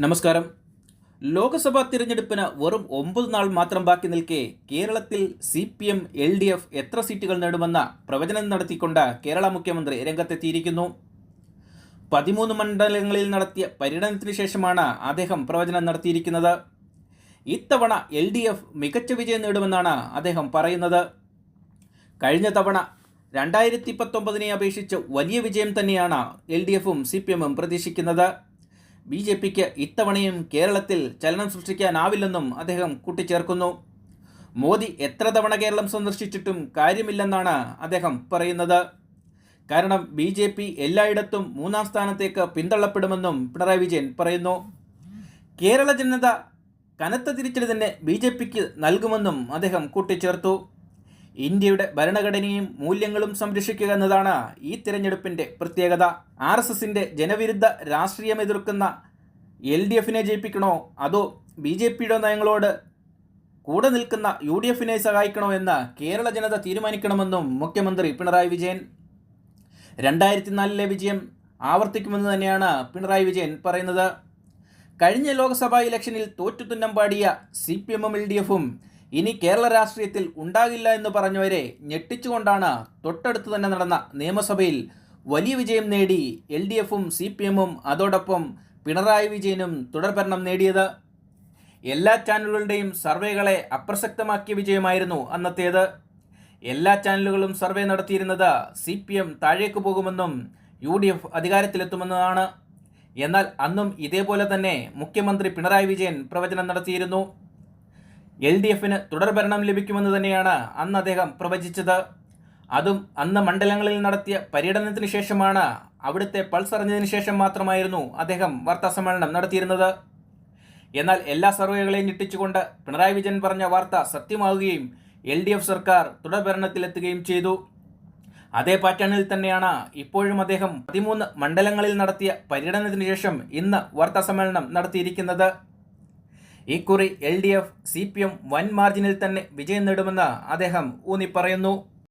നമസ്കാരം. ലോക്സഭാ തിരഞ്ഞെടുപ്പിന് വെറും 9 നാൾ മാത്രം ബാക്കി നിൽക്കെ കേരളത്തിൽ CPM LDF എത്ര സീറ്റുകൾ നേടുമെന്ന പ്രവചനം നടത്തിക്കൊണ്ട് കേരള മുഖ്യമന്ത്രി രംഗത്തെത്തിയിരിക്കുന്നു. 13 മണ്ഡലങ്ങളിൽ നടത്തിയ പര്യടനത്തിന് ശേഷമാണ് അദ്ദേഹം പ്രവചനം നടത്തിയിരിക്കുന്നത്. ഇത്തവണ LDF മികച്ച വിജയം നേടുമെന്നാണ് അദ്ദേഹം പറയുന്നത്. കഴിഞ്ഞ തവണ 2019 അപേക്ഷിച്ച് വലിയ വിജയം തന്നെയാണ് LDFും CPMും പ്രതീക്ഷിക്കുന്നത്. BJPക്ക് ഇത്തവണയും കേരളത്തിൽ ചലനം സൃഷ്ടിക്കാനാവില്ലെന്നും അദ്ദേഹം കൂട്ടിച്ചേർക്കുന്നു. മോദി എത്ര തവണ കേരളം സന്ദർശിച്ചിട്ടും കാര്യമില്ലെന്നാണ് അദ്ദേഹം പറയുന്നത്. കാരണം BJP എല്ലായിടത്തും 3-ാം സ്ഥാനത്തേക്ക് പിന്തള്ളപ്പെടുമെന്നും പിണറായി വിജയൻ പറയുന്നു. കേരള ജനത കനത്ത തിരിച്ചടി തന്നെ BJPക്ക് നൽകുമെന്നും അദ്ദേഹം കൂട്ടിച്ചേർത്തു. ഇന്ത്യയുടെ ഭരണഘടനയും മൂല്യങ്ങളും സംരക്ഷിക്കുക എന്നതാണ് ഈ തിരഞ്ഞെടുപ്പിൻ്റെ പ്രത്യേകത. RSSന്റെ ജനവിരുദ്ധ രാഷ്ട്രീയം എതിർക്കുന്ന LDFനെ ജയിപ്പിക്കണോ അതോ BJPയുടെ നയങ്ങളോട് കൂടെ നിൽക്കുന്ന UDFനെ സഹായിക്കണോ എന്ന് കേരള ജനത തീരുമാനിക്കണമെന്നും മുഖ്യമന്ത്രി പിണറായി വിജയൻ. 2004 വിജയം ആവർത്തിക്കുമെന്ന് തന്നെയാണ് പിണറായി വിജയൻ പറയുന്നത്. കഴിഞ്ഞ ലോക്സഭാ ഇലക്ഷനിൽ തോറ്റുതുന്നം പാടിയ CPMും LDFും ഇനി കേരള രാഷ്ട്രീയത്തിൽ ഉണ്ടാകില്ല എന്ന് പറഞ്ഞവരെ ഞെട്ടിച്ചുകൊണ്ടാണ് തൊട്ടടുത്ത് തന്നെ നടന്ന നിയമസഭയിൽ വലിയ വിജയം നേടി LDFും CPMും അതോടൊപ്പം പിണറായി വിജയനും തുടർഭരണം നേടിയത്. എല്ലാ ചാനലുകളുടെയും സർവേകളെ അപ്രസക്തമാക്കിയ വിജയമായിരുന്നു അന്നത്തേത്. എല്ലാ ചാനലുകളും സർവേ നടത്തിയിരുന്നത് CPM താഴേക്ക് പോകുമെന്നും UDF അധികാരത്തിലെത്തുമെന്നതാണ്. എന്നാൽ അന്നും ഇതേപോലെ തന്നെ മുഖ്യമന്ത്രി പിണറായി വിജയൻ പ്രവചനം നടത്തിയിരുന്നു. LDFന് തുടർഭരണം ലഭിക്കുമെന്ന് തന്നെയാണ് അന്ന് അദ്ദേഹം പ്രവചിച്ചത്. അതും അന്ന് മണ്ഡലങ്ങളിൽ നടത്തിയ പര്യടനത്തിന് ശേഷമാണ്. അവിടുത്തെ പൾസ് അറിഞ്ഞതിന് ശേഷം മാത്രമായിരുന്നു അദ്ദേഹം വാർത്താസമ്മേളനം നടത്തിയിരുന്നത്. എന്നാൽ എല്ലാ സർവേകളെയും ഞെട്ടിച്ചുകൊണ്ട് പിണറായി വിജയൻ പറഞ്ഞ വാർത്ത സത്യമാവുകയും LDF സർക്കാർ തുടർഭരണത്തിലെത്തുകയും ചെയ്തു. അതേ പാറ്റേണിൽ തന്നെയാണ് ഇപ്പോഴും അദ്ദേഹം 13 മണ്ഡലങ്ങളിൽ നടത്തിയ പര്യടനത്തിന് ശേഷം ഇന്ന് വാർത്താസമ്മേളനം നടത്തിയിരിക്കുന്നത്. ഇക്കുറി LDF CPM വൻ മാർജിനിൽ തന്നെ വിജയം നേടുമെന്ന് അദ്ദേഹം ഊന്നി പറയുന്നു.